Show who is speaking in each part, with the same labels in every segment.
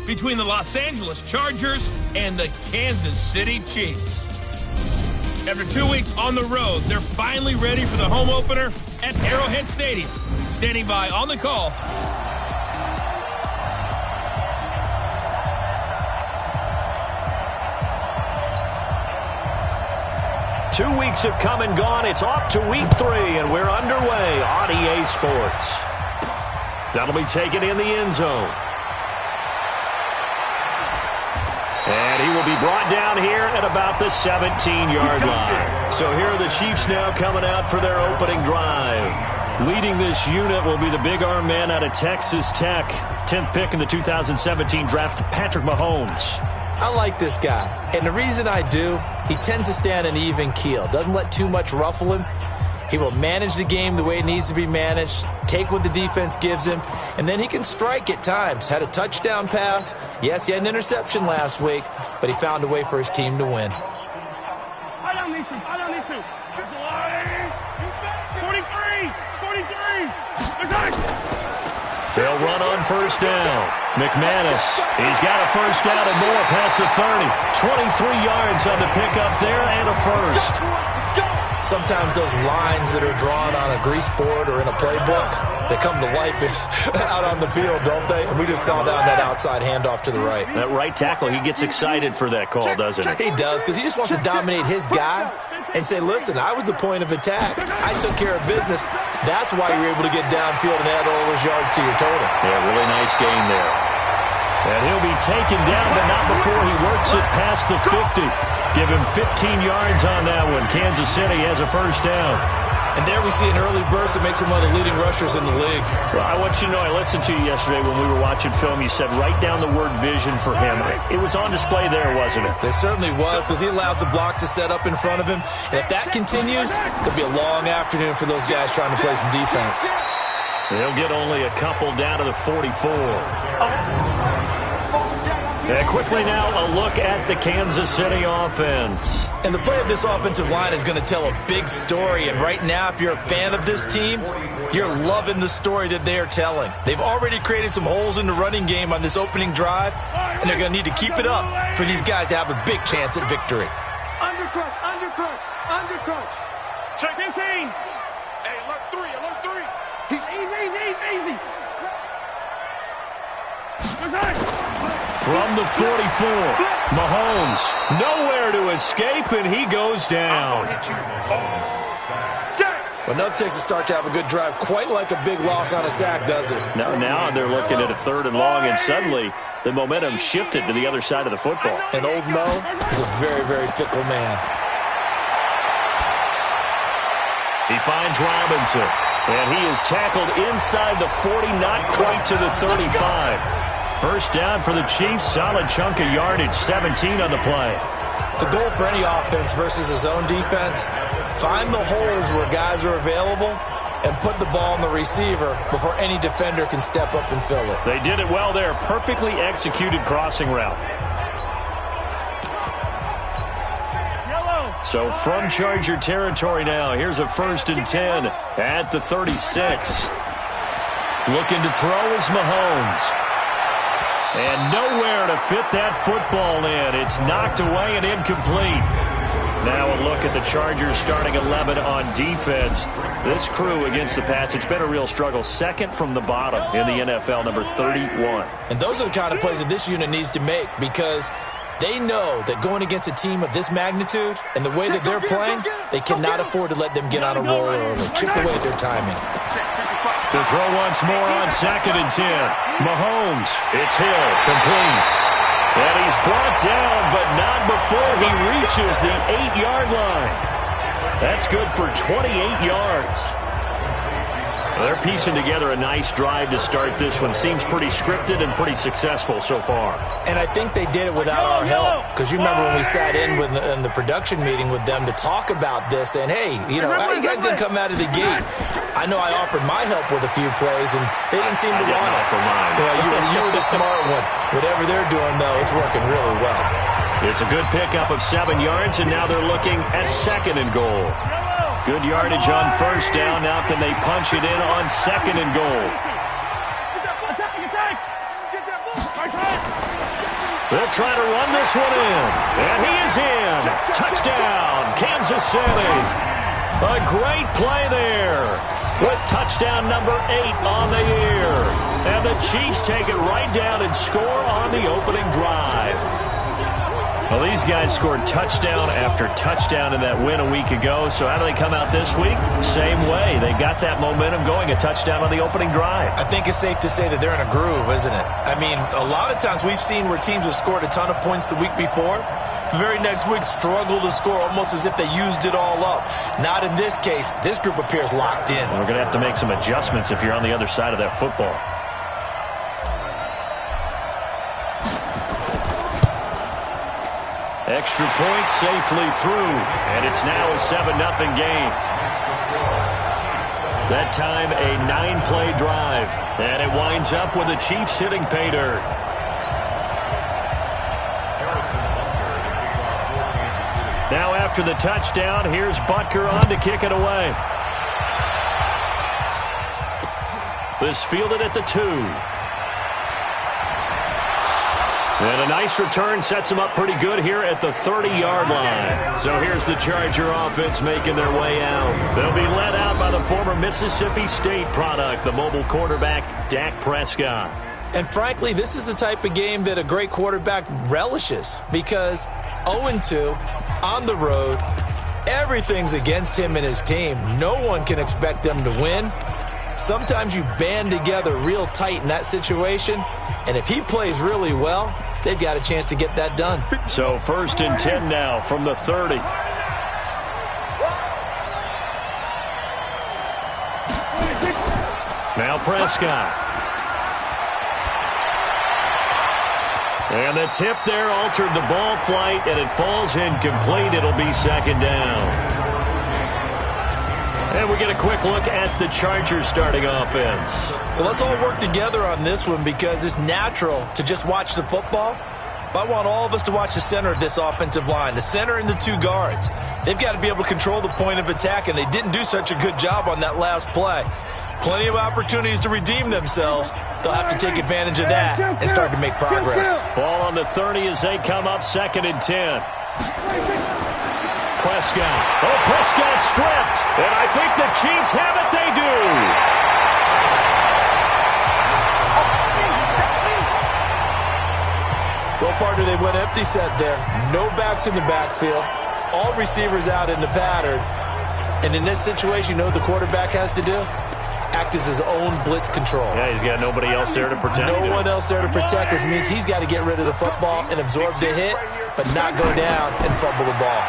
Speaker 1: between the Los Angeles Chargers and the Kansas City Chiefs. After 2 weeks on the road, they're finally ready for the home opener at Arrowhead Stadium. Standing by on the call,
Speaker 2: Two weeks have come and gone. It's off to week 3, and we're underway on EA Sports. That'll be taken in the end zone. And he will be brought down here at about the 17-yard line. So here are the Chiefs now coming out for their opening drive. Leading this unit will be the big arm man out of Texas Tech. 10th pick in the 2017 draft, Patrick Mahomes.
Speaker 3: I like this guy, and the reason I do, he tends to stay on an even keel. Doesn't let too much ruffle him. He will manage the game the way it needs to be managed, take what the defense gives him, and then he can strike at times. Had a touchdown pass. Yes, he had an interception last week, but he found a way for his team to win.
Speaker 4: I don't need to. 43.
Speaker 2: They'll run on first down. McManus, he's got a first down and more past the 30. 23 yards on the pickup there and a first.
Speaker 3: Sometimes those lines that are drawn on a grease board or in a playbook, they come to life out on the field, don't they? And we just saw that on that outside handoff to the right.
Speaker 2: That right tackle, he gets excited for that call, doesn't he?
Speaker 3: He does, because he just wants to dominate his guy and say, listen, I was the point of attack. I took care of business. That's why you're able to get downfield and add all those yards to your total.
Speaker 2: Yeah, really nice game there. And he'll be taken down, but not before he works it past the 50. Give him 15 yards on that one. Kansas City has a first down.
Speaker 3: And there we see an early burst that makes him one of the leading rushers in the league.
Speaker 2: Well, I want you to know, I listened to you yesterday when we were watching film. You said write down the word vision for him. It was on display there, wasn't it?
Speaker 3: It certainly was, because he allows the blocks to set up in front of him. And if that continues, it'll be a long afternoon for those guys trying to play some defense.
Speaker 2: They'll get only a couple down to the 44. And quickly now, a look at the Kansas City offense.
Speaker 3: And the play of this offensive line is going to tell a big story. And right now, if you're a fan of this team, you're loving the story that they are telling. They've already created some holes in the running game on this opening drive, and they're going to need to keep it up for these guys to have a big chance at victory.
Speaker 4: Undercut. Check 15. Hey, alert 3. He's easy.
Speaker 2: From the 44, Mahomes nowhere to escape, and he goes down.
Speaker 3: But enough takes a start to have a good drive, quite like a big loss on a sack, does it?
Speaker 2: Now they're looking at a 3rd and long, and suddenly the momentum shifted to the other side of the football.
Speaker 3: And old Mo is a very, very fickle man.
Speaker 2: He finds Robinson, and he is tackled inside the 40, not quite to the 35. First down for the Chiefs, solid chunk of yardage, 17 on the play.
Speaker 3: The goal for any offense versus his own defense, find the holes where guys are available and put the ball on the receiver before any defender can step up and fill it.
Speaker 2: They did it well there, perfectly executed crossing route. So from Charger territory now, here's a 1st and 10 at the 36. Looking to throw is Mahomes. And nowhere to fit that football in. It's knocked away and incomplete. Now a look at the Chargers starting 11 on defense. This crew against the pass, it's been a real struggle. 2nd from the bottom in the NFL, number 31.
Speaker 3: And those are the kind of plays that this unit needs to make, because they know that going against a team of this magnitude and the way that they're playing, they cannot afford to let them get on a roll early. Chip away at their timing.
Speaker 2: To throw once more on 2nd and 10. Mahomes, it's Hill, complete. And he's brought down, but not before he reaches the 8-yard line. That's good for 28 yards. They're piecing together a nice drive to start this one. Seems pretty scripted and pretty successful so far.
Speaker 3: And I think they did it without our help. Because you remember when we sat in the production meeting with them to talk about this, and hey, how you guys didn't come out of the gate? I know I offered my help with a few plays, and they didn't seem to want it.
Speaker 2: For mine.
Speaker 3: Well, you were the smart one. Whatever they're doing, though, it's working really well.
Speaker 2: It's a good pickup of 7 yards, and now they're looking at 2nd and goal. Good yardage on first down. Now can they punch it in on 2nd and goal? They'll try to run this one in. And he is in. Touchdown, Kansas City. A great play there. With touchdown number 8 on the year. And the Chiefs take it right down and score on the opening drive. Well, these guys scored touchdown after touchdown in that win a week ago. So how do they come out this week? Same way. They got that momentum going, a touchdown on the opening drive.
Speaker 3: I think it's safe to say that they're in a groove, isn't it? I mean, a lot of times we've seen where teams have scored a ton of points the week before. The very next week struggle to score almost as if they used it all up. Not in this case. This group appears locked in.
Speaker 2: We're going to have to make some adjustments if you're on the other side of that football. Extra point safely through, and it's now a 7-0 game. That time a 9-play drive, and it winds up with the Chiefs hitting pay dirt. Now after the touchdown, here's Butker on to kick it away. This fielded at the 2. And a nice return sets them up pretty good here at the 30-yard line. So here's the Charger offense making their way out. They'll be led out by the former Mississippi State product, the mobile quarterback, Dak Prescott.
Speaker 3: And frankly, this is the type of game that a great quarterback relishes because 0-2 on the road, everything's against him and his team. No one can expect them to win. Sometimes you band together real tight in that situation, and if he plays really well, they've got a chance to get that done.
Speaker 2: So 1st and 10 now from the 30. Now Prescott. And the tip there altered the ball flight, and it falls incomplete. It'll be 2nd down. And we get a quick look at the Chargers starting offense.
Speaker 3: So let's all work together on this one because it's natural to just watch the football. If I want all of us to watch the center of this offensive line, the center and the 2 guards, they've got to be able to control the point of attack, and they didn't do such a good job on that last play. Plenty of opportunities to redeem themselves. They'll have to take advantage of that and start to make progress.
Speaker 2: Ball on the 30 as they come up 2nd and 10. Prescott. Oh, Prescott stripped. And I think the Chiefs have it. They do.
Speaker 3: Well, partner, they went empty set there. No backs in the backfield. All receivers out in the pattern. And in this situation, you know what the quarterback has to do? Act as his own blitz control.
Speaker 2: Yeah, he's got nobody else there to protect him.
Speaker 3: No one else there to protect, which means he's got to get rid of the football and absorb the hit, but not go down and fumble the ball.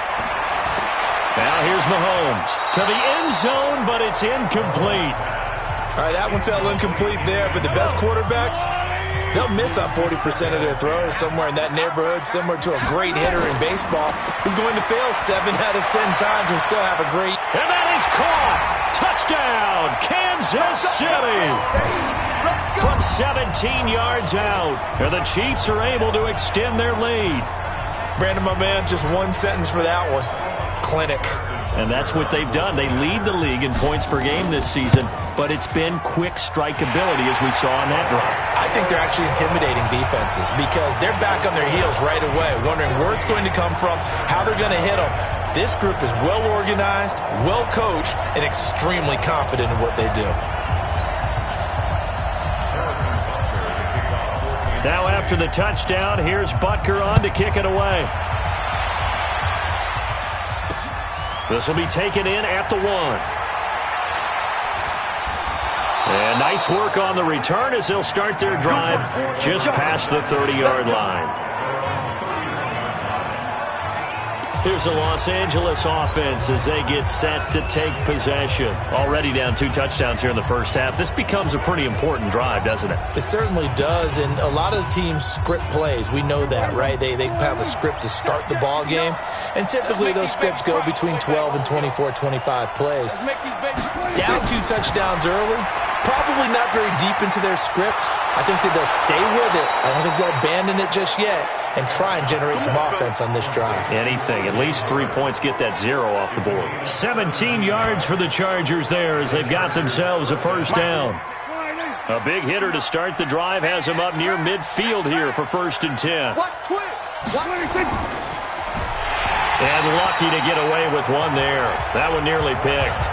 Speaker 2: Now here's Mahomes to the end zone, but it's incomplete.
Speaker 3: All right, that one fell incomplete there, but the best quarterbacks, they'll miss on 40% of their throws, somewhere in that neighborhood, similar to a great hitter in baseball who's going to fail 7 out of 10 times and still have a great...
Speaker 2: And that is caught. Touchdown, Kansas City. From 17 yards out, and the Chiefs are able to extend their lead.
Speaker 3: Brandon, my man, just one sentence for that one. Clinic.
Speaker 2: And that's what they've done. They lead the league in points per game this season, but it's been quick strike ability as we saw on that drive.
Speaker 3: I think they're actually intimidating defenses because they're back on their heels right away, wondering where it's going to come from, how they're going to hit them. This group is well organized, well coached, and extremely confident in what they do.
Speaker 2: Now after the touchdown, here's Butker on to kick it away. This will be taken in at the 1. And nice work on the return as they'll start their drive just past the 30-yard line. Here's the Los Angeles offense as they get set to take possession. Already down 2 touchdowns here in the first half. This becomes a pretty important drive, doesn't it?
Speaker 3: It certainly does, and a lot of the teams script plays. We know that, right? They have a script to start the ball game, and typically those scripts go between 12 and 24, 25 plays. Down 2 touchdowns early, probably not very deep into their script. I think that they'll stay with it. I don't think they'll abandon it just yet and try and generate some offense on this drive.
Speaker 2: Anything. At least 3 points, get that 0 off the board. 17 yards for the Chargers there as they've got themselves a first down. A big hitter to start the drive has him up near midfield here for 1st and 10. And lucky to get away with one there. That one nearly picked.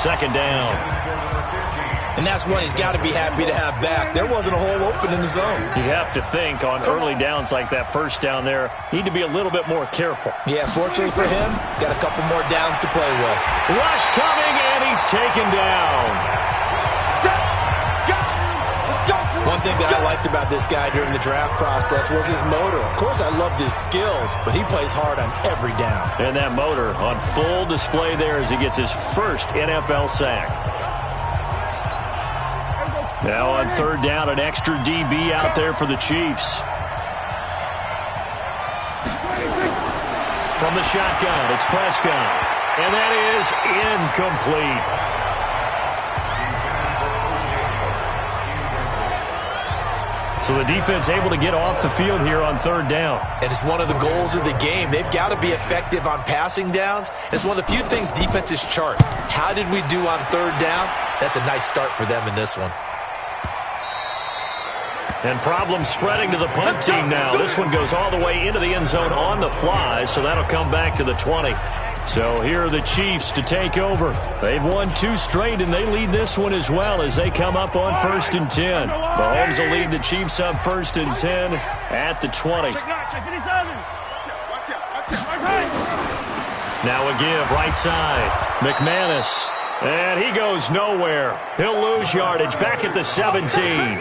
Speaker 2: 2nd down.
Speaker 3: And that's one he's got to be happy to have back. There wasn't a hole open in the zone.
Speaker 2: You have to think on early downs like that 1st down there, need to be a little bit more careful.
Speaker 3: Yeah, fortunately for him, got a couple more downs to play with.
Speaker 2: Rush coming, and he's taken down.
Speaker 3: One thing that I liked about this guy during the draft process was his motor. Of course, I loved his skills, but he plays hard on every down.
Speaker 2: And that motor on full display there as he gets his first NFL sack. Now on 3rd down, an extra DB out there for the Chiefs. From the shotgun, it's Prescott. And that is incomplete. So the defense able to get off the field here on 3rd down.
Speaker 3: And it's one of the goals of the game. They've got to be effective on passing downs. It's one of the few things defenses chart. How did we do on 3rd down? That's a nice start for them in this one.
Speaker 2: And problems spreading to the punt team now. This one goes all the way into the end zone on the fly, so that'll come back to the 20. So here are the Chiefs to take over. They've won 2 straight, and they lead this one as well as they come up on 1st and 10. Mahomes will lead the Chiefs up 1st and 10 at the 20. Now a give right side. McManus. And he goes nowhere. He'll lose yardage back at the 17.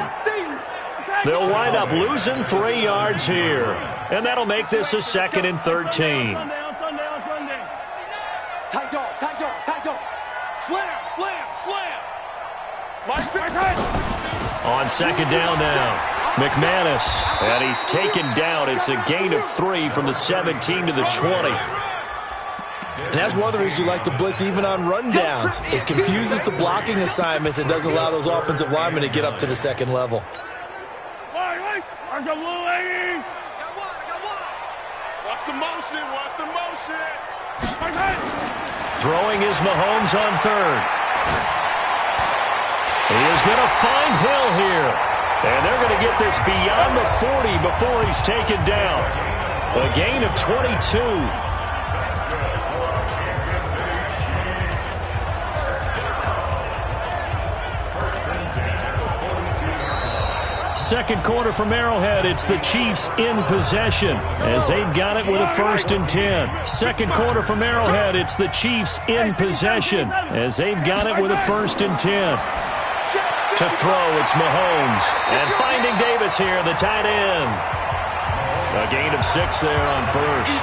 Speaker 2: They'll wind up losing 3 yards here. And that'll make this a 2nd and 13. On 2nd down now, McManus, and he's taken down. It's a gain of 3 from the 17 to the 20.
Speaker 3: And that's one of the reasons you like to blitz even on rundowns. It confuses the blocking assignments and doesn't allow those offensive linemen to get up to the 2nd level.
Speaker 4: Watch the motion. Watch the motion.
Speaker 2: Throwing is Mahomes on 3rd. He is going to find Hill here. And they're going to get this beyond the 40 before he's taken down. A gain of 22. Second quarter from Arrowhead, it's the Chiefs in possession as they've got it with a 1st and 10. Second quarter from Arrowhead, it's the Chiefs in possession as they've got it with a 1st and 10. To throw, it's Mahomes. And finding Davis here, the tight end. A gain of 6 there on 1st.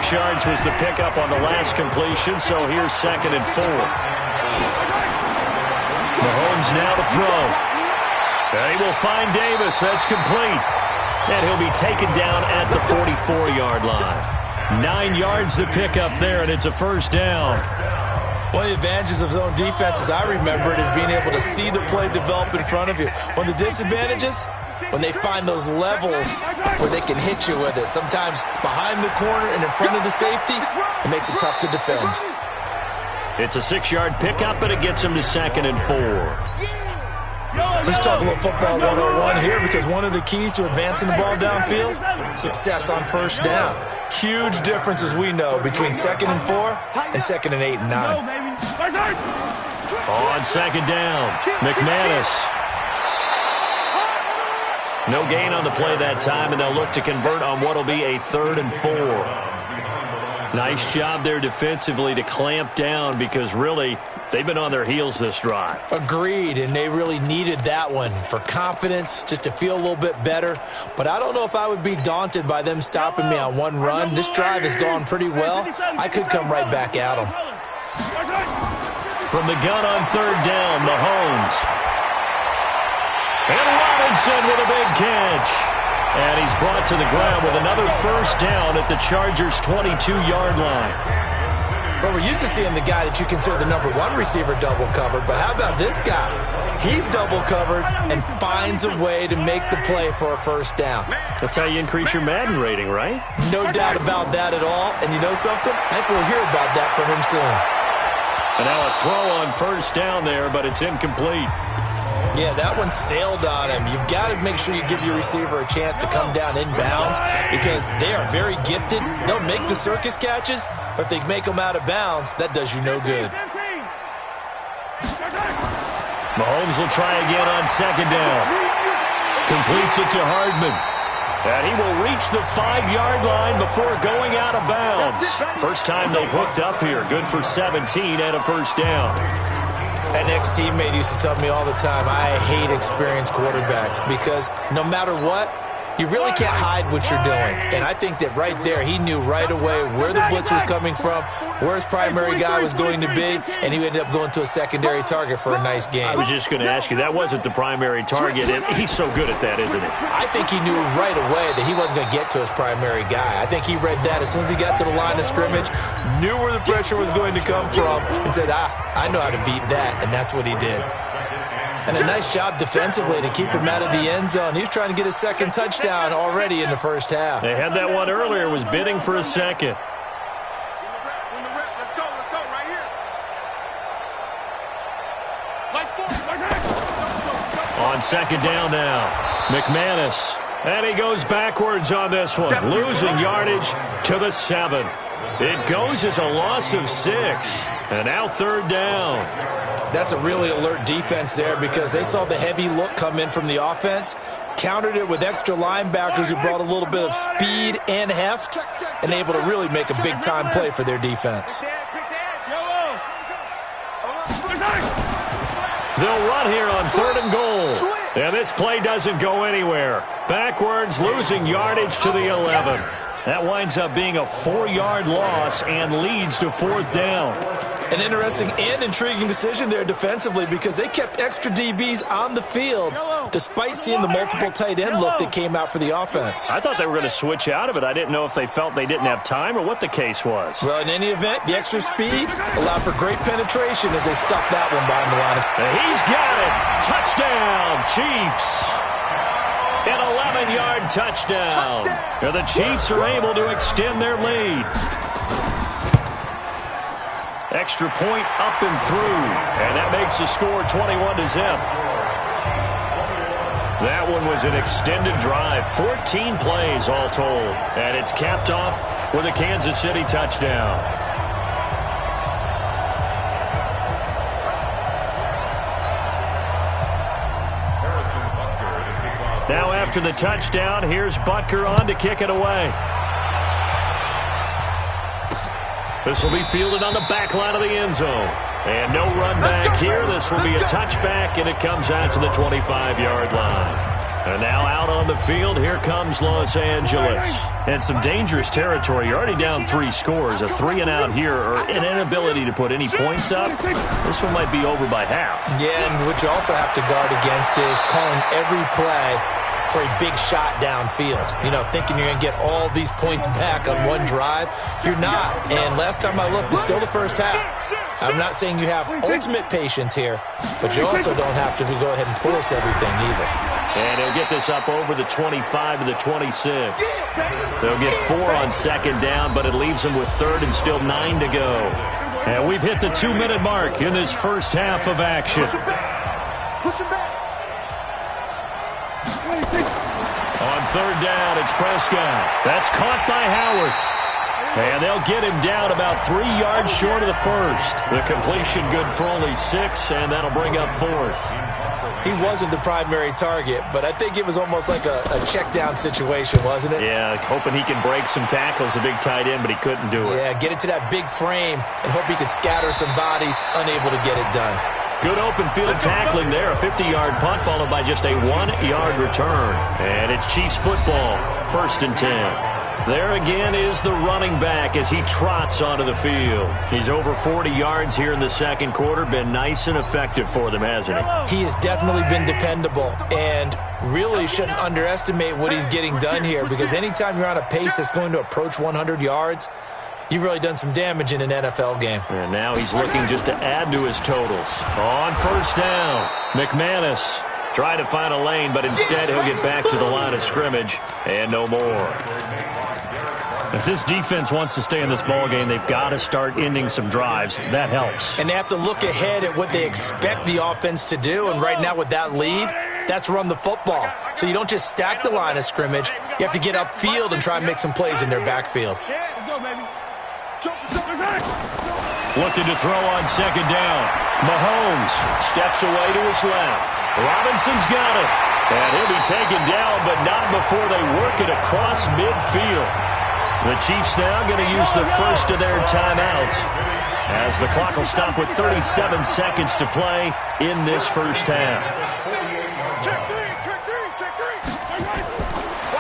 Speaker 2: 6 yards was the pickup on the last completion, so here's 2nd and 4. Mahomes now to throw. And he will find Davis. That's complete. And he'll be taken down at the 44-yard line. 9 yards to pick up there, and it's a 1st down.
Speaker 3: One of the advantages of zone defense, as I remember it, is being able to see the play develop in front of you. One of the disadvantages, when they find those levels where they can hit you with it. Sometimes behind the corner and in front of the safety, it makes it tough to defend.
Speaker 2: It's a 6-yard pickup, but it gets him to 2nd and 4.
Speaker 3: Let's talk a little football 101 here, because one of the keys to advancing the ball downfield, success on 1st down. Huge difference, as we know, between 2nd and 4 and 2nd and 8 and 9.
Speaker 2: On 2nd down, McManus. No gain on the play that time, and they'll look to convert on what will be a 3rd and 4. Nice job there defensively to clamp down, because really they've been on their heels this drive.
Speaker 3: Agreed, and they really needed that one for confidence, just to feel a little bit better. But I don't know if I would be daunted by them stopping me on one run. This drive has gone pretty well. I could come right back at them.
Speaker 2: From the gun on 3rd down, Mahomes. And Robinson with a big catch. And he's brought to the ground with another 1st down at the Chargers' 22-yard line.
Speaker 3: Well, we're used to seeing the guy that you consider the #1 receiver double covered, but how about this guy? He's double covered and finds a way to make the play for a 1st down.
Speaker 2: That's how you increase your Madden rating, right?
Speaker 3: No doubt about that at all. And you know something? I think we'll hear about that from him soon.
Speaker 2: And now a throw on 1st down there, but it's incomplete.
Speaker 3: Yeah, that one sailed on him. You've got to make sure you give your receiver a chance to come down inbounds because they are very gifted. They'll make the circus catches, but if they make them out of bounds, that does you no good.
Speaker 2: Mahomes will try again on second down. Completes it to Hardman. And he will reach the 5-yard line before going out of bounds. First time they've hooked up here. Good for 17 and a first down.
Speaker 3: An ex-teammate used to tell me all the time, I hate experienced quarterbacks because no matter what, you really can't hide what you're doing. And I think that right there, he knew right away where the blitz was coming from, where his primary guy was going to be, and he ended up going to a secondary target for a nice game.
Speaker 2: I was just going to ask you, that wasn't the primary target. He's so good at that, isn't he?
Speaker 3: I think he knew right away that he wasn't going to get to his primary guy. I think he read that as soon as he got to the line of scrimmage, knew where the pressure was going to come from, and said, I know how to beat that, and that's what he did. And a nice job defensively to keep him out of the end zone. He was trying to get his second touchdown already in the first half.
Speaker 2: They had that one earlier, was bidding for a second.
Speaker 4: Let's go right here.
Speaker 2: On second down now, McManus. And he goes backwards on this one, losing yardage to the 7. It goes as a loss of 6. And now third down.
Speaker 3: That's a really alert defense there because they saw the heavy look come in from the offense, countered it with extra linebackers who brought a little bit of speed and heft, and able to really make a big-time play for their defense.
Speaker 2: They'll run here on 3rd and goal. And this play doesn't go anywhere. Backwards, losing yardage to the 11. That winds up being a 4-yard loss and leads to 4th down.
Speaker 3: An interesting and intriguing decision there defensively because they kept extra DBs on the field despite seeing the multiple tight end look that came out for the offense.
Speaker 2: I thought they were going to switch out of it. I didn't know if they felt they didn't have time or what the case was.
Speaker 3: Well, in any event, the extra speed allowed for great penetration as they stuffed that one behind the line.
Speaker 2: And he's got it. Touchdown, Chiefs. An 11-yard touchdown. And the Chiefs are able to extend their lead. Extra point up and through. And that makes the score 21-0. That one was an extended drive. 14 plays all told. And it's capped off with a Kansas City touchdown. Now after the touchdown, here's Butker on to kick it away. This will be fielded on the back line of the end zone. And no run back here. This will be a touchback, and it comes out to the 25-yard line. And now out on the field, here comes Los Angeles. And some dangerous territory. You're already down 3 scores. A 3-and-out here, or an inability to put any points up. This one might be over by half.
Speaker 3: Yeah, and what you also have to guard against is calling every play for a big shot downfield. You know, thinking you're going to get all these points back on one drive. You're not. And last time I looked, it's still the first half. I'm not saying you have ultimate patience here, but you also don't have to go ahead and force everything either.
Speaker 2: And he'll get this up over the 25 to the 26. They'll get 4 on second down, but it leaves them with 3rd and still 9 to go. And we've hit the 2-minute mark in this first half of action.
Speaker 4: Push him back.
Speaker 2: On 3rd down, it's Prescott. That's caught by Howard. And they'll get him down about 3 yards short of the first. The completion good for only 6, and that'll bring up 4th.
Speaker 3: He wasn't the primary target, but I think it was almost like a check down situation, wasn't it?
Speaker 2: Yeah, hoping he can break some tackles, a big tight end, but he couldn't do it.
Speaker 3: Yeah, get it to that big frame and hope he could scatter some bodies, unable to get it done.
Speaker 2: Good open field tackling there. A 50-yard punt followed by just a 1-yard return. And it's Chiefs football, 1st and 10. There again is the running back as he trots onto the field. He's over 40 yards here in the second quarter. Been nice and effective for them, hasn't he?
Speaker 3: He has definitely been dependable and really shouldn't underestimate what he's getting done here because anytime you're on a pace that's going to approach 100 yards, you've really done some damage in an NFL game.
Speaker 2: And now he's looking just to add to his totals. On 1st down, McManus trying to find a lane, but instead he'll get back to the line of scrimmage and no more. If this defense wants to stay in this ball game, they've got to start ending some drives. That helps.
Speaker 3: And they have to look ahead at what they expect the offense to do. And right now with that lead, that's run the football. So you don't just stack the line of scrimmage. You have to get upfield and try and make some plays in their backfield.
Speaker 2: Looking to throw on second down. Mahomes steps away to his left. Robinson's got it. And he'll be taken down, but not before they work it across midfield. The Chiefs now going to use the first of their timeouts, as the clock will stop with 37 seconds to play in this first half.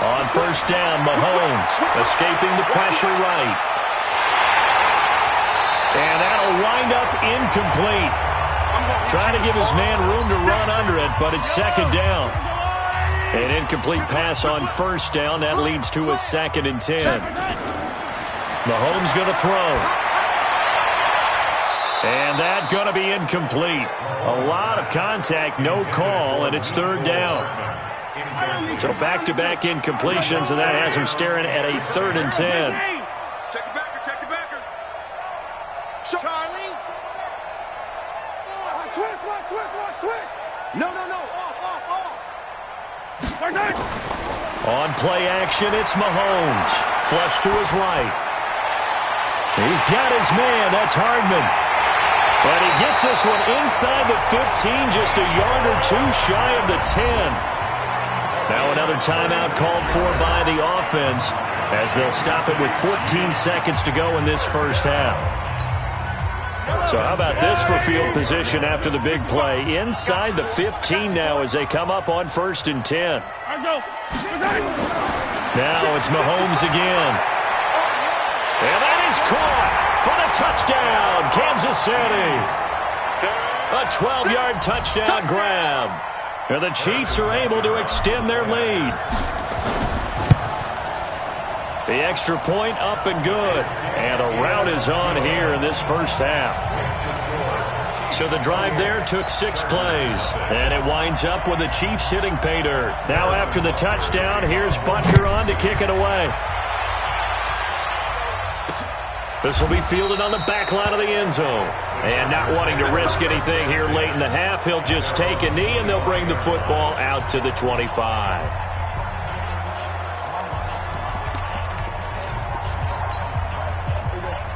Speaker 2: On first down, Mahomes escaping the pressure right. And that'll wind up incomplete. Trying to give his man room to run under it, but it's second down. An incomplete pass on first down. That leads to a 2nd and 10. Mahomes going to throw. And that going to be incomplete. A lot of contact, no call, and it's third down. So back-to-back incompletions, and that has him staring at a 3rd and 10.
Speaker 4: Check the backer, check the backer. Charlie. Switch. No. Off.
Speaker 2: On play action, it's Mahomes. Flush to his right. He's got his man. That's Hardman. But he gets this one inside the 15, just a yard or two shy of the 10. Now another timeout called for by the offense, as they'll stop it with 14 seconds to go in this first half. So how about this for field position after the big play? Inside the 15 now as they come up on 1st and 10. Now it's Mahomes again. And that is caught for the touchdown, Kansas City. A 12-yard touchdown grab. And the Chiefs are able to extend their lead. The extra point up and good. And a rout is on here in this first half. So the drive there took 6 plays. And it winds up with the Chiefs hitting pay dirt. Now after the touchdown, here's Butker on to kick it away. This will be fielded on the back line of the end zone. And not wanting to risk anything here late in the half, he'll just take a knee and they'll bring the football out to the 25.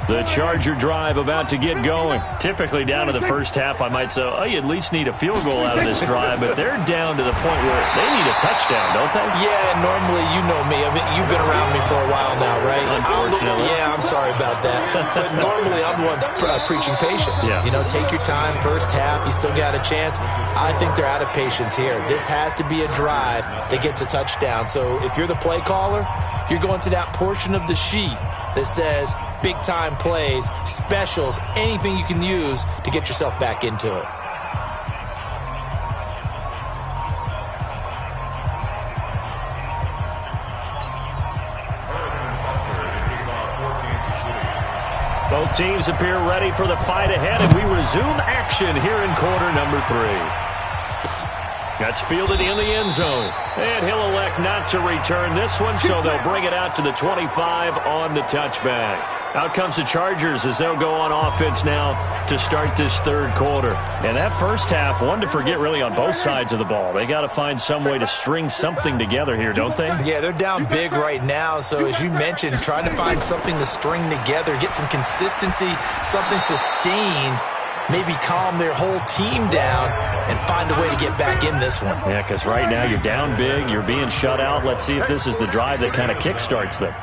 Speaker 2: The Charger drive about to get going. Typically down to the first half, I might say, oh, you at least need a field goal out of this drive, but they're down to the point where they need a touchdown, don't they?
Speaker 3: Yeah, normally, you know me. I mean, you've been around me for a while now, right?
Speaker 2: Unfortunately.
Speaker 3: I'm sorry about that. But normally, I'm the one preaching patience.
Speaker 2: Yeah.
Speaker 3: You know, take your time, first half, you still got a chance. I think they're out of patience here. This has to be a drive that gets a touchdown. So if you're the play caller, you're going to that portion of the sheet that says big-time plays, specials, anything you can use to get yourself back into it.
Speaker 2: Both teams appear ready for the fight ahead, and we resume action here in quarter number 3. That's fielded in the end zone. And he'll elect not to return this one, so they'll bring it out to the 25 on the touchback. Out comes the Chargers as they'll go on offense now to start this third quarter. And that first half, one to forget really on both sides of the ball. They got to find some way to string something together here, don't they?
Speaker 3: Yeah, they're down big right now. So as you mentioned, trying to find something to string together, get some consistency, something sustained, maybe calm their whole team down and find a way to get back in this one.
Speaker 2: Yeah, because right now you're down big, you're being shut out. Let's see if this is the drive that kind of kickstarts them.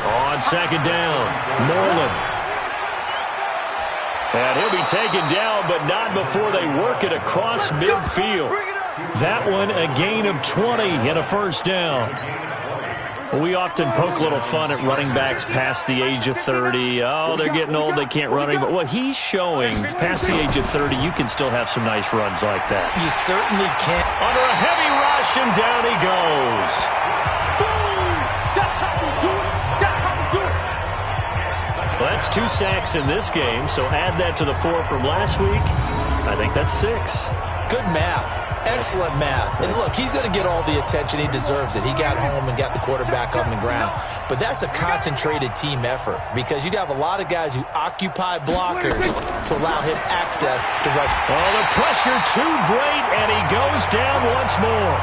Speaker 2: On second down, Moreland. And he'll be taken down, but not before they work it across midfield. That one, a gain of 20 and a first down. We often poke a little fun at running backs past the age of 30. Oh, they're getting old, they can't run anymore. Well, he's showing past the age of 30, you can still have some nice runs like that.
Speaker 3: You certainly can.
Speaker 2: Under a heavy rush, and down he goes. Well, that's 2 sacks in this game, so add that to the 4 from last week. I think that's 6.
Speaker 3: Good math. Excellent math. And look, he's going to get all the attention. He deserves it. He got home and got the quarterback on the ground. But that's a concentrated team effort because you have a lot of guys who occupy blockers to allow him access to rush.
Speaker 2: Oh, the pressure too great, and he goes down once more.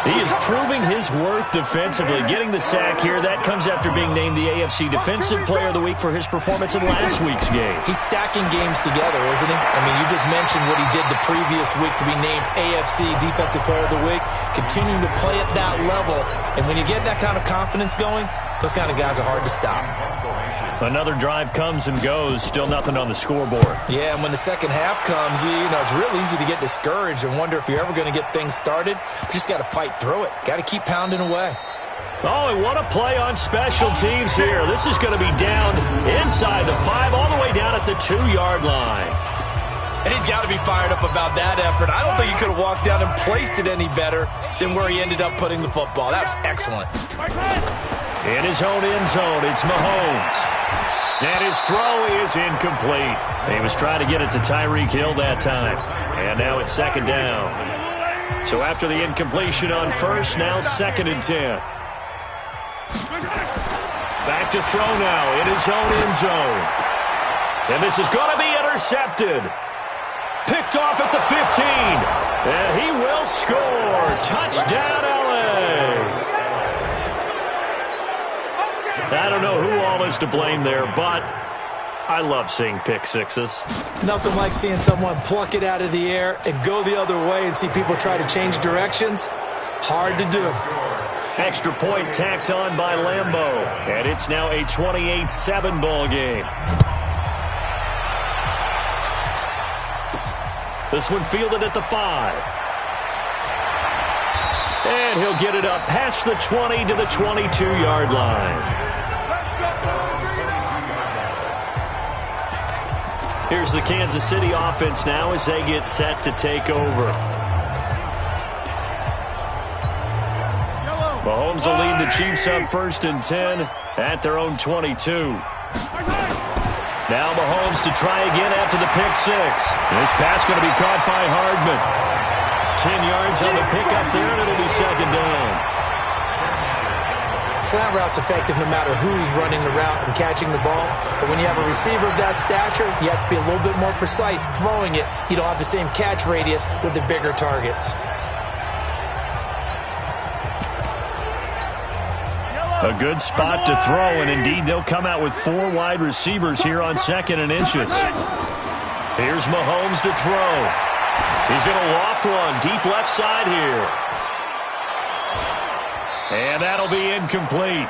Speaker 2: He is proving his worth defensively, getting the sack here. That comes after being named the AFC Defensive Player of the Week for his performance in last week's game.
Speaker 3: He's stacking games together, isn't he? I mean, you just mentioned what he did the previous week to be named AFC Defensive Player of the Week, continuing to play at that level. And when you get that kind of confidence going, those kind of guys are hard to stop.
Speaker 2: Another drive comes and goes, still nothing on the scoreboard.
Speaker 3: Yeah, and when the second half comes, you know, it's real easy to get discouraged and wonder if you're ever going to get things started. You just got to fight through it. Got to keep pounding away.
Speaker 2: Oh, and what a play on special teams here. This is going to be down inside the 5, all the way down at the 2-yard line.
Speaker 3: And he's got to be fired up about that effort. I don't think he could have walked down and placed it any better than where he ended up putting the football. That was excellent.
Speaker 2: In his own end zone, it's Mahomes. And his throw is incomplete. He was trying to get it to Tyreek Hill that time. And now it's second down. So after the incompletion on first, now 2nd and 10. Back to throw now in his own end zone. And this is going to be intercepted. Picked off at the 15. And he will score. Touchdown, LA. I don't know who all is to blame there, but I love seeing pick sixes.
Speaker 3: Nothing like seeing someone pluck it out of the air and go the other way and see people try to change directions. Hard to do.
Speaker 2: Extra point tacked on by Lambeau. And it's now a 28-7 ball game. This one fielded at the 5. And he'll get it up past the 20 to the 22-yard line. Here's the Kansas City offense now as they get set to take over. Mahomes will lead the Chiefs up 1st and 10 at their own 22. Now Mahomes to try again after the pick 6. This pass going to be caught by Hardman. 10 yards on the pickup there, and it'll be second down.
Speaker 3: Slant route's effective no matter who's running the route and catching the ball. But when you have a receiver of that stature, you have to be a little bit more precise throwing it. You don't have the same catch radius with the bigger targets.
Speaker 2: A good spot to throw, and indeed they'll come out with 4 wide receivers here on 2nd and inches. Here's Mahomes to throw. He's going to loft one deep left side here. And that'll be incomplete.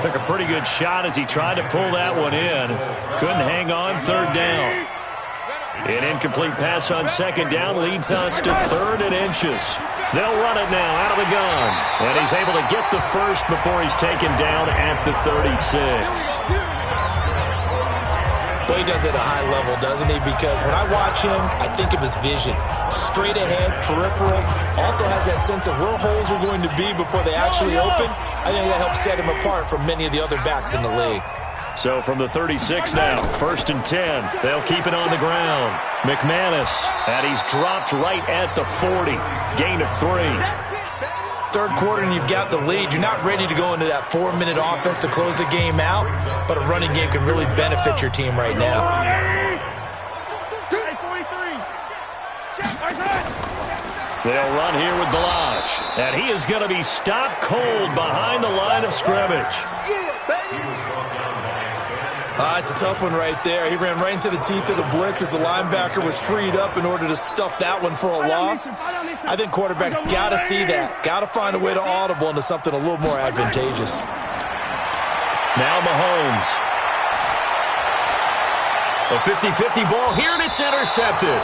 Speaker 2: Took a pretty good shot as he tried to pull that one in. Couldn't hang on, 3rd down. An incomplete pass on 2nd down leads us to 3rd and inches. They'll run it now out of the gun. And he's able to get the first before he's taken down at the 36.
Speaker 3: Well, he does it at a high level, doesn't he? Because when I watch him, I think of his vision. Straight ahead, peripheral. Also has that sense of where holes are going to be before they actually open. I think that helps set him apart from many of the other backs in the league.
Speaker 2: So from the 36 now, 1st and 10. They'll keep it on the ground. McManus, and he's dropped right at the 40. Gain of 3.
Speaker 3: 3rd quarter and you've got the lead. You're not ready to go into that 4-minute offense to close the game out, but a running game can really benefit your team right now.
Speaker 2: They'll run here with Balazs, and he is going to be stopped cold behind the line of scrimmage.
Speaker 3: It's a tough one right there. He ran right into the teeth of the blitz as the linebacker was freed up in order to stuff that one for a loss. I think quarterbacks got to see that. Got to find a way to audible into something a little more advantageous.
Speaker 2: Now Mahomes. A 50-50 ball here, and it's intercepted.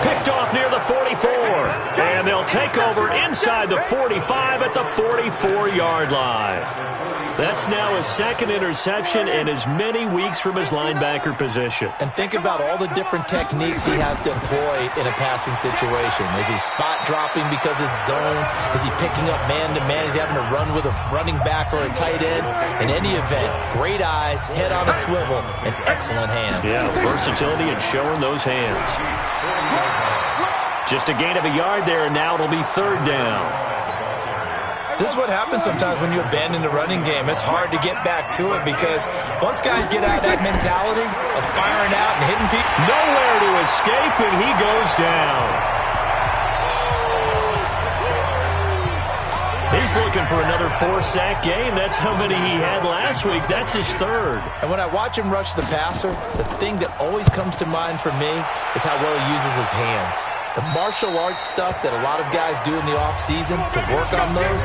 Speaker 2: Picked off near the 44. And they'll take over inside the 45 at the 44-yard line. That's now his 2nd interception in as many weeks from his linebacker position.
Speaker 3: And think about all the different techniques he has to employ in a passing situation. Is he spot dropping because it's zone? Is he picking up man-to-man? Is he having to run with a running back or a tight end? In any event, great eyes, head on a swivel, and excellent hands.
Speaker 2: Yeah, versatility and showing those hands. Just a gain of a yard there, and now it'll be third down.
Speaker 3: This is what happens sometimes when you abandon the running game. It's hard to get back to it because once guys get out of that mentality of firing out and hitting people.
Speaker 2: Nowhere to escape, and he goes down. He's looking for another 4-sack game. That's how many he had last week. That's his third.
Speaker 3: And when I watch him rush the passer, the thing that always comes to mind for me is how well he uses his hands. The martial arts stuff that a lot of guys do in the offseason to work on those,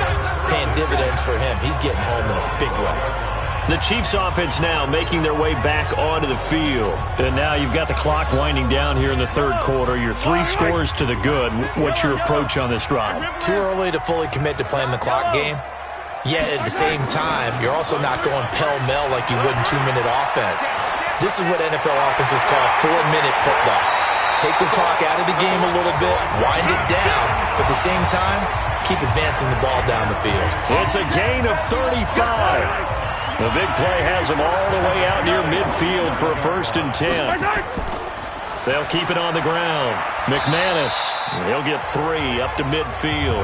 Speaker 3: paying dividends for him. He's getting home in a big way.
Speaker 2: The Chiefs offense now making their way back onto the field. And now you've got the clock winding down here in the third quarter. You're 3 scores to the good. What's your approach on this drive?
Speaker 3: Too early to fully commit to playing the clock game. Yet at the same time, you're also not going pell-mell like you would in 2-minute offense. This is what NFL offenses call 4-minute football. Take the clock out of the game a little bit, wind it down, but at the same time, keep advancing the ball down the field.
Speaker 2: It's a gain of 35. The big play has them all the way out near midfield for a 1st and 10. They'll keep it on the ground. McManus, he'll get 3 up to midfield.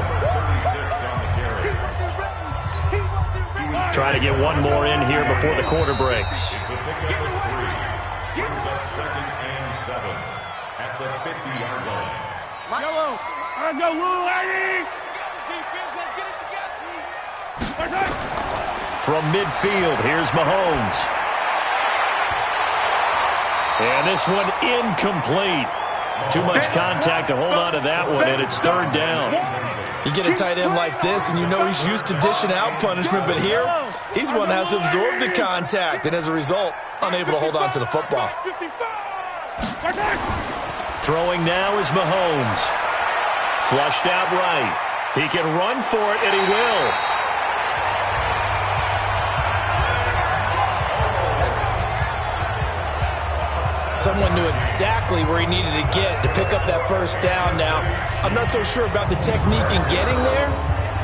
Speaker 2: Try to get one more in here before the quarter breaks.
Speaker 4: At the 50-yard line.
Speaker 1: Yellow. Let's go, Lou, Eddie.
Speaker 2: From midfield, here's Mahomes. And this one incomplete. Too much contact to hold on to that one, and it's third down.
Speaker 3: You get a tight end like this, and you know he's used to dishing out punishment, but here, he's one that has to absorb the contact, and as a result, unable to hold on to the football.
Speaker 2: Throwing now is Mahomes. Flushed out right. He can run for it, and he will.
Speaker 3: Someone knew exactly where he needed to get to pick up that first down. Now, I'm not so sure about the technique in getting there,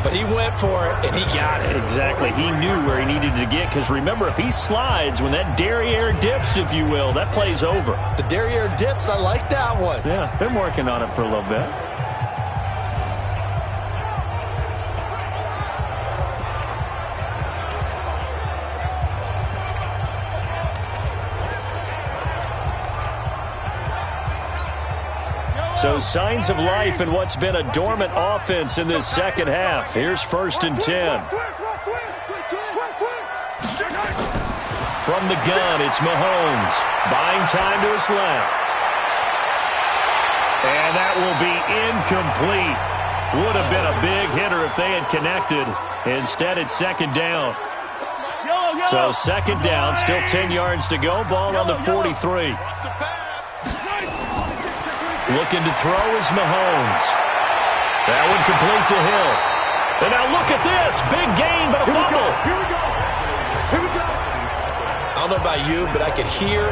Speaker 3: but he went for it, and he got it.
Speaker 2: Exactly. He knew where he needed to get, because remember, if he slides, when that derriere dips, if you will, that play's over.
Speaker 3: The derriere dips, I like that one.
Speaker 2: Yeah, they're working on it for a little bit. So signs of life in what's been a dormant offense in this second half. Here's 1st and 10. From the gun, it's Mahomes. Buying time to his left. And that will be incomplete. Would have been a big hitter if they had connected. Instead, it's 2nd down. So 2nd down, still 10 yards to go. Ball on the 43. Looking to throw is Mahomes. That one complete to Hill. And now look at this. Big gain, but a fumble.
Speaker 4: Here we go.
Speaker 3: I don't know about you, but I could hear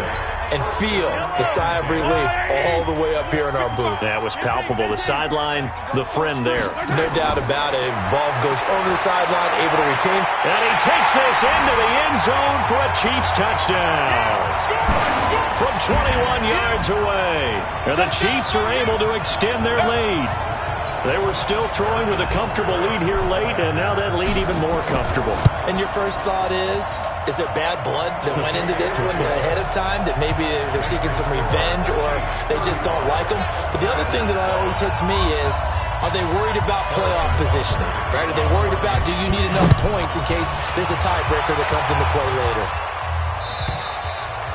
Speaker 3: and feel the sigh of relief all the way up here in our booth.
Speaker 2: That was palpable. The sideline, the friend there.
Speaker 3: No doubt about it. Ball goes over the sideline, able to retain.
Speaker 2: And he takes this into the end zone for a Chiefs touchdown. From 21 yards away. And the Chiefs are able to extend their lead. They were still throwing with a comfortable lead here late, and now that lead even more comfortable.
Speaker 3: And your first thought is there bad blood that went into this one ahead of time, that maybe they're seeking some revenge or they just don't like them? But the other thing that always hits me is, are they worried about playoff positioning? Right? Are they worried about, do you need enough points in case there's a tiebreaker that comes into play later?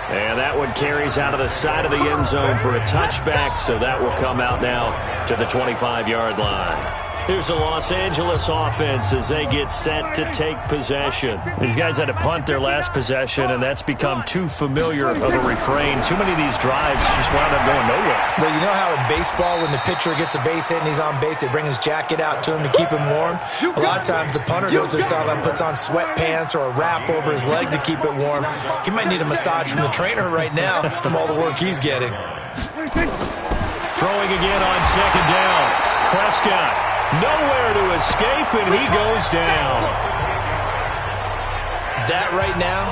Speaker 2: And that one carries out of the side of the end zone for a touchback, so that will come out now to the 25-yard line. Here's the Los Angeles offense as they get set to take possession. These guys had to punt their last possession, and that's become too familiar of a refrain. Too many of these drives just wound up going nowhere.
Speaker 3: Well, you know how in baseball, when the pitcher gets a base hit and he's on base, they bring his jacket out to him to keep him warm? A lot of times the punter goes to the sideline, puts on sweatpants or a wrap over his leg to keep it warm. He might need a massage from the trainer right now from all the work he's getting.
Speaker 2: Throwing again on 2nd down. Prescott. Nowhere to escape, and he goes down.
Speaker 3: That right now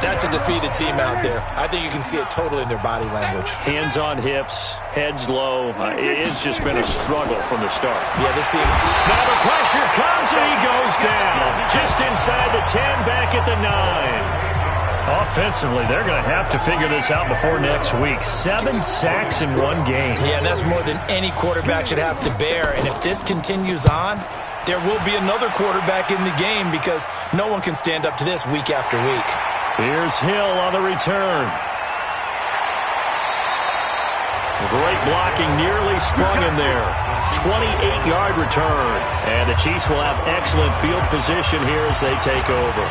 Speaker 3: That's a defeated team out there. I think you can see it totally in their body language.
Speaker 2: Hands on hips, heads low. It's just been a struggle from the start.
Speaker 3: Yeah, this team.
Speaker 2: Now the pressure comes and he goes down. Just inside the 10, back at the 9. Offensively, they're going to have to figure this out before next week. 7 sacks in one game.
Speaker 3: Yeah, and that's more than any quarterback should have to bear. And if this continues on, there will be another quarterback in the game because no one can stand up to this week after week.
Speaker 2: Here's Hill on the return. Great blocking, nearly sprung in there. 28-yard return. And the Chiefs will have excellent field position here as they take over.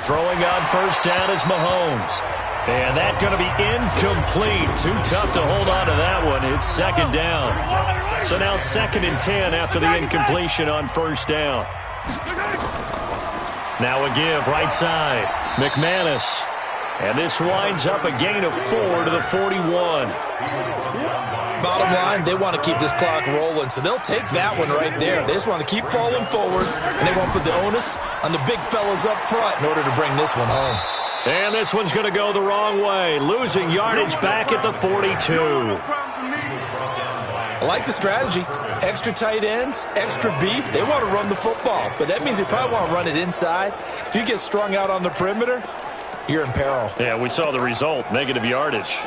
Speaker 2: Throwing on first down is Mahomes. And that's going to be incomplete. Too tough to hold on to that one. It's second down. So now 2nd and 10 after the incompletion on first down. Now a give right side. McManus. And this winds up a gain of 4 to the 41.
Speaker 3: Bottom line, they want to keep this clock rolling, so they'll take that one right there. They just want to keep falling forward, and they won't put the onus on the big fellas up front in order to bring this one home.
Speaker 2: And this one's going to go the wrong way, losing yardage back at the 42.
Speaker 3: I like the strategy. Extra tight ends, extra beef. They want to run the football, but that means they probably want to run it inside. If you get strung out on the perimeter, you're in peril.
Speaker 2: Yeah, we saw the result, negative yardage.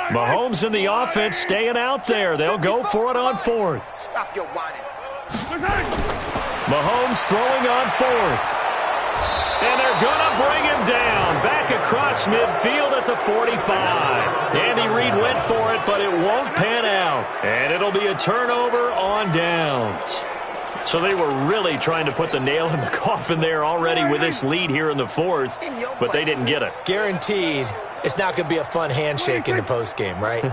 Speaker 2: Mahomes and the offense staying out there. They'll go for it on 4th.
Speaker 4: Stop your whining.
Speaker 2: Mahomes throwing on 4th. And they're going to bring him down. Back across midfield at the 45. Andy Reid went for it, but it won't pan out. And it'll be a turnover on downs. So they were really trying to put the nail in the coffin there already with this lead here in the 4th, but they didn't get it.
Speaker 3: Guaranteed. It's not going to be a fun handshake in the postgame, right?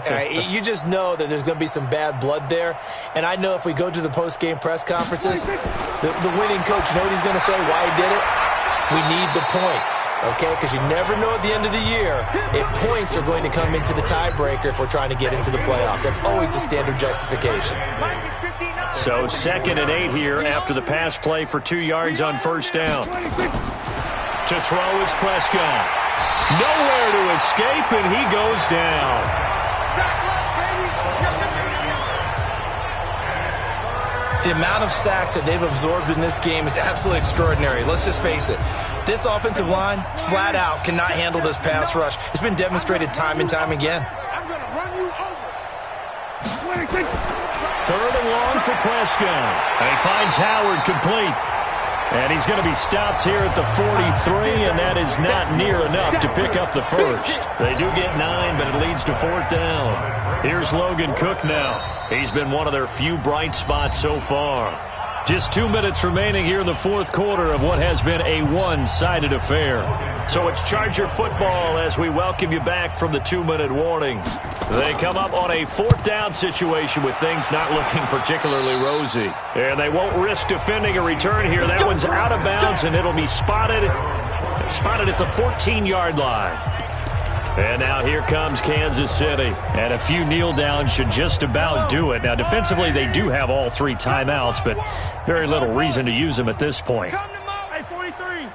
Speaker 3: You just know that there's going to be some bad blood there. And I know if we go to the postgame press conferences, the winning coach, you know what he's going to say, why he did it? We need the points, okay? Because you never know at the end of the year if points are going to come into the tiebreaker if we're trying to get into the playoffs. That's always the standard justification.
Speaker 2: So 2nd and 8 here after the pass play for 2 yards on first down. To throw is Prescott. Nowhere to escape, and he goes down.
Speaker 3: The amount of sacks that they've absorbed in this game is absolutely extraordinary. Let's just face it. This offensive line, flat out, cannot handle this pass rush. It's been demonstrated time and time again.
Speaker 4: I'm going to run you over.
Speaker 2: 3rd and long for Prescott. And he finds Howard complete. And he's going to be stopped here at the 43, and that is not near enough to pick up the first. They do get 9, but it leads to 4th down. Here's Logan Cook now. He's been one of their few bright spots so far. Just 2 minutes remaining here in the 4th quarter of what has been a one-sided affair. So it's Charger football as we welcome you back from the 2-minute warning. They come up on a 4th down situation with things not looking particularly rosy. And they won't risk defending a return here. That one's out of bounds, and it'll be spotted at the 14-yard line. And now here comes Kansas City. And a few kneel downs should just about do it. Now, defensively, they do have all 3 timeouts, but very little reason to use them at this point.
Speaker 4: Come to Mo. Hey, 43. 24.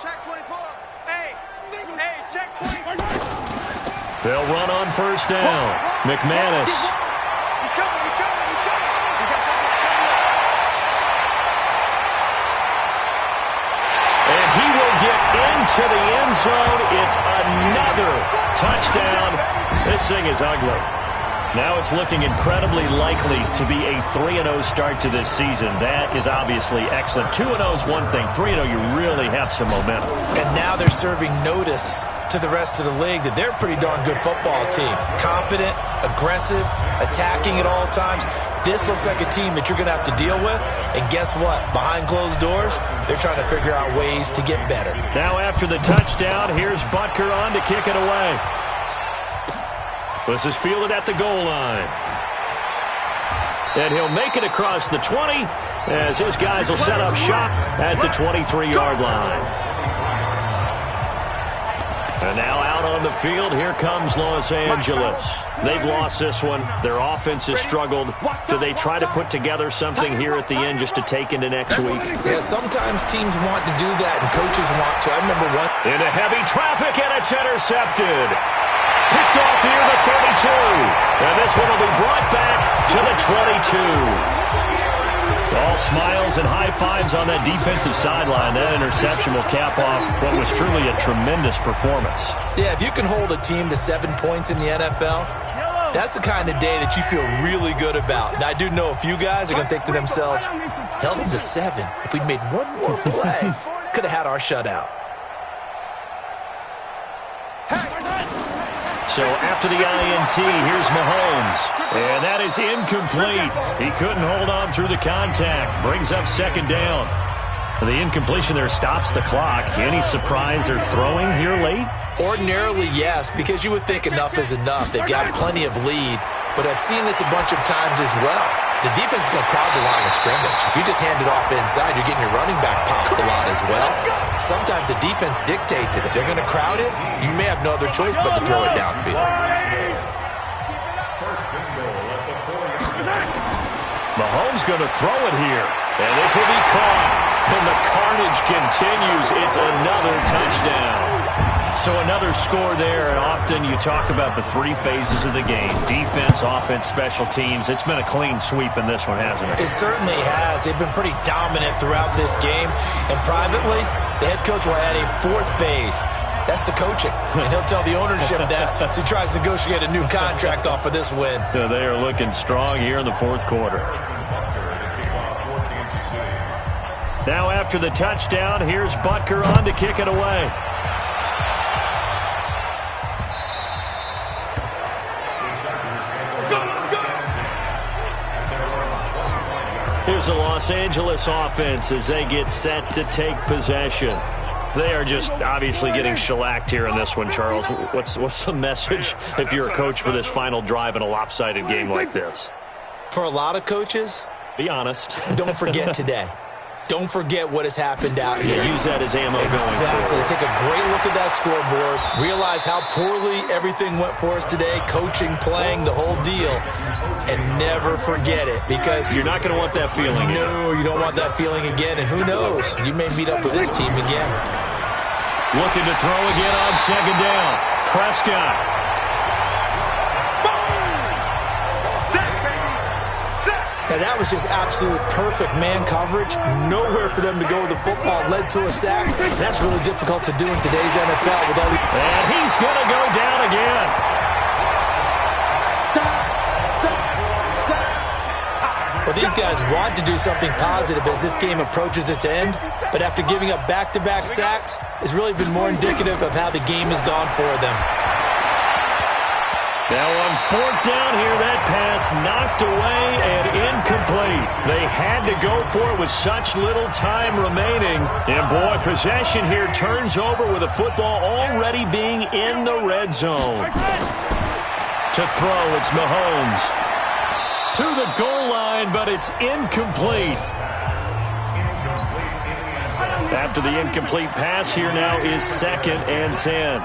Speaker 4: Check 24. Hey, check 24.
Speaker 2: They'll run on first down. McManus.
Speaker 4: He's coming.
Speaker 2: And he will get into the end zone. It's another touchdown. This thing is ugly. Now it's looking incredibly likely to be a 3-0 start to this season. That is obviously excellent. 2-0 is one thing. 3-0, you really have some momentum.
Speaker 3: And now they're serving notice to the rest of the league that they're a pretty darn good football team. Confident, aggressive, attacking at all times. This looks like a team that you're going to have to deal with. And guess what? Behind closed doors, they're trying to figure out ways to get better.
Speaker 2: Now after the touchdown, here's Butker on to kick it away. This is fielded at the goal line. And he'll make it across the 20 as his guys will set up shop at the 23-yard line. And now out on the field, here comes Los Angeles. They've lost this one. Their offense has struggled. Do they try to put together something here at the end just to take into next week?
Speaker 3: Yeah, sometimes teams want to do that and coaches want to. I remember one.
Speaker 2: Into heavy traffic, and it's intercepted. Picked off near the 32. And this one will be brought back to the 22. All smiles and high fives on that defensive sideline. That interception will cap off what was truly a tremendous performance.
Speaker 3: Yeah, if you can hold a team to 7 points in the NFL, that's the kind of day that you feel really good about. Now, I do know a few guys are going to think to themselves, held them to 7. If we'd made one more play, could have had our shutout.
Speaker 2: So after the INT, here's Mahomes. And that is incomplete. He couldn't hold on through the contact. Brings up second down. The incompletion there stops the clock. Any surprise they're throwing here late?
Speaker 3: Ordinarily, yes, because you would think enough is enough. They've got plenty of lead, but I've seen this a bunch of times as well. The defense is going to crowd the line of scrimmage. If you just hand it off inside, you're getting your running back popped a lot as well. Sometimes the defense dictates it. If they're going to crowd it, you may have no other choice but to throw it downfield.
Speaker 2: Mahomes going to throw it here, and this will be caught. And the carnage continues. It's another touchdown. So another score there, and often you talk about the 3 phases of the game: defense, offense, special teams. It's been a clean sweep in this one, hasn't it?
Speaker 3: It certainly has. They've been pretty dominant throughout this game. And privately, the head coach will add a 4th phase. That's the coaching. And he'll tell the ownership that as he tries to negotiate a new contract off of this win.
Speaker 2: Yeah, they are looking strong here in the 4th quarter. Now after the touchdown, here's Butker on to kick it away. Here's the Los Angeles offense as they get set to take possession. They are just obviously getting shellacked here in this one, Charles. What's the message if you're a coach for this final drive in a lopsided game like this?
Speaker 3: For a lot of coaches,
Speaker 2: be honest.
Speaker 3: Don't forget today. Don't forget what has happened out here.
Speaker 2: Use that as ammo going forward.
Speaker 3: Exactly. Take a great look at that scoreboard. Realize how poorly everything went for us today. Coaching, playing, the whole deal. And never forget it, because
Speaker 2: you're not going to want that feeling.
Speaker 3: No, you don't want that feeling again. And who knows? You may meet up with this team again.
Speaker 2: Looking to throw again on second down. Prescott.
Speaker 3: Now, that was just absolute perfect man coverage. Nowhere for them to go with the football. Led to a sack. That's really difficult to do in today's NFL with all the...
Speaker 2: And he's going to go down again.
Speaker 3: Well, these guys want to do something positive as this game approaches its end, but after giving up back-to-back sacks, it's really been more indicative of how the game has gone for them.
Speaker 2: Now on 4th down here, that pass knocked away and incomplete. They had to go for it with such little time remaining. And boy, possession here turns over with a football already being in the red zone. To throw, it's Mahomes. To the goal line, but it's incomplete. After the incomplete pass, here now is 2nd and 10.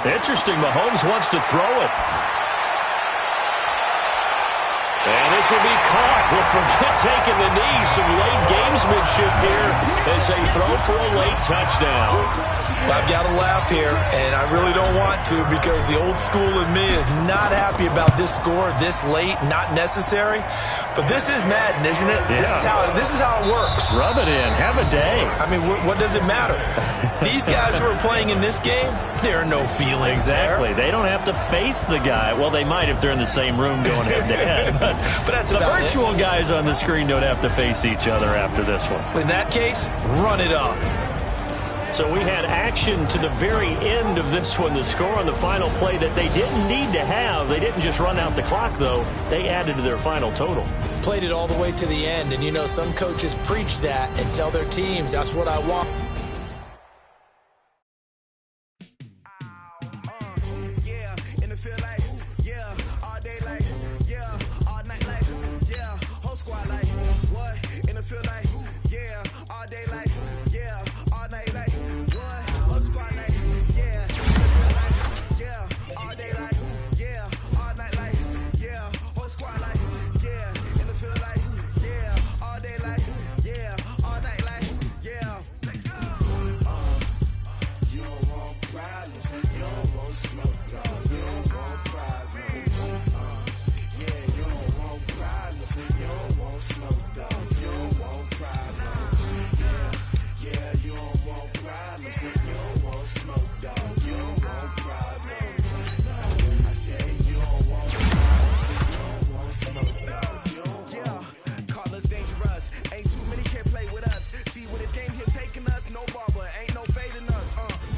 Speaker 2: Interesting, Mahomes wants to throw it. And this will be caught. Well, forget taking the knee. Some late gamesmanship here as they throw for a late touchdown.
Speaker 3: Well, I've got to laugh here, and I really don't want to, because the old school in me is not happy about this score this late, not necessary. But this is Madden, isn't it?
Speaker 2: Yeah.
Speaker 3: This is how it works.
Speaker 2: Rub it in. Have a day.
Speaker 3: I mean, what does it matter? These guys who are playing in this game, there are no feelings
Speaker 2: exactly.
Speaker 3: there.
Speaker 2: They don't have to face the guy. Well, they might if they're in the same room going head-to-head.
Speaker 3: But that's
Speaker 2: the
Speaker 3: about
Speaker 2: virtual guys on the screen don't have to face each other after this one.
Speaker 3: In that case, run it up.
Speaker 2: So we had action to the very end of this one. The score on the final play that they didn't need to have. They didn't just run out the clock, though. They added to their final total.
Speaker 3: Played it all the way to the end. And, you know, some coaches preach that and tell their teams, that's what I want.
Speaker 5: feel like, yeah, all day like, yeah, all night like, what? Whole squad like, yeah, in the feel like, yeah, all day like, yeah, all night like, yeah, whole squad like, yeah, in the feel like, yeah, all day like, yeah, all night like, yeah. You don't want problems, you don't want smoke, no, you don't want problems. Yeah, you don't want problems, you don't want smoke, dog, you don't want problems. Yeah, you don't want problems, you don't want smoke, dog, you don't want problems. I said you don't want problems, you don't want smoke, dog, you don't want. Yeah, call us dangerous, ain't too many can play with us. See what this game here taking us, no barber, ain't no fading us.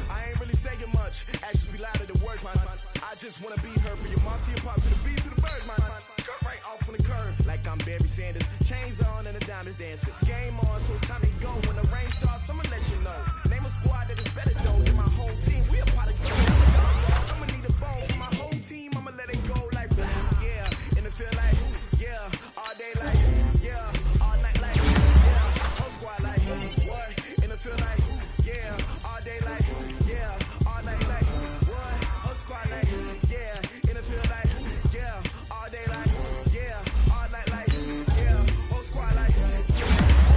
Speaker 5: I ain't really saying much, actions be louder than words, man. I just wanna be heard for your mom to your pop, to the beat, to the birds, man. Cut right off on the curb, like I'm Barry Sanders. Chains on and the diamonds dancing. Game on, so it's time to go. When the rain starts, I'ma let you know. Name a squad that is better though than my whole team. We a pot of gold. I'ma need a bone for my whole team. I'ma let it go like blah. Yeah, in the feel like, yeah, all day like, yeah, all night like, yeah, whole squad like, what? In the feel like, yeah, all day like, yeah, all night like, what? Whole squad like, yeah, in the feel like, yeah, all day like, yeah, all night like, yeah, whole squad like, yeah, in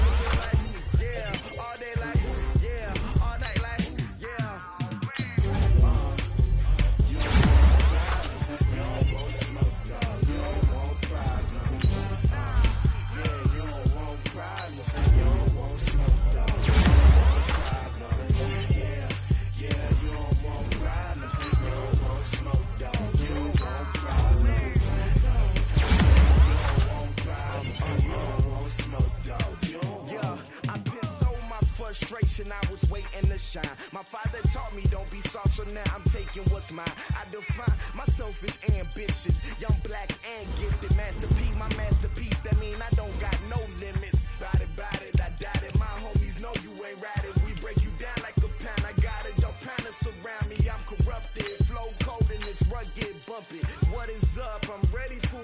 Speaker 5: the feel like, yeah, all day like, yeah, all night like, yeah. You don't want smoke, no, you don't want problems. Yeah, you don't want problems, you don't want smoke, dog. You don't want problems. Yeah, you don't want problems, you don't want smoke, dog. You don't want problems. Yeah, I pissed so my frustration, I was waiting to shine. My father taught me don't be soft, so now I'm taking what's mine. I define myself as ambitious, young, black, and gifted. Master P, my masterpiece, that mean I don't got no limits. Bout it, I doubt it. My homies know you ain't ratted. We break you down like a pound. I got it, don't pound us around me. I'm corrupted, flow cold and it's rugged, bump it. What is up? I'm ready for